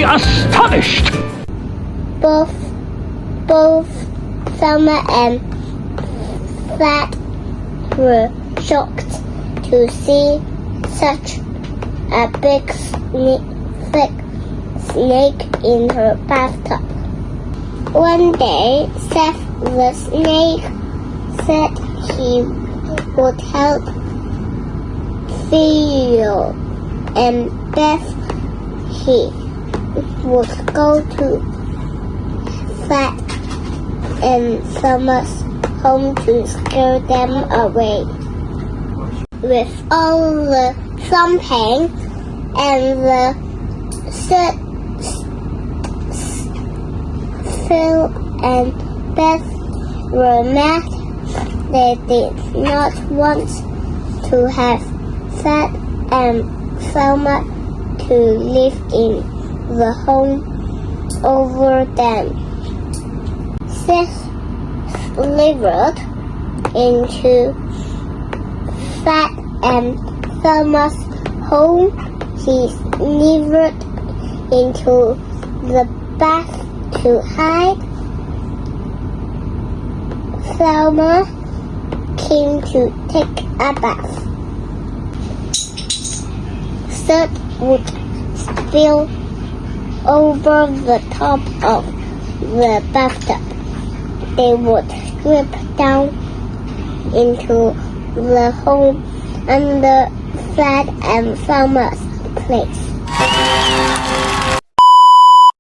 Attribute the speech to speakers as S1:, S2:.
S1: astonished.
S2: Both Thelma and Fred were shocked to see such a big snake in her bathtub. One day, Seth the snake said he would help Theo and Beth. He would go to Fred and Thelma's home to scare them away. With all the thumping and the Phil and Beth were mad. They did not want to have Fred and Thelma to live in the home over them. Seth slithered into Fred and Thelma's home. He slithered into the bath to hide. Thelma came to take a bath. Seth would spill over the top of the bathtub. They would slip down into the hole under Fred and Thelma's place.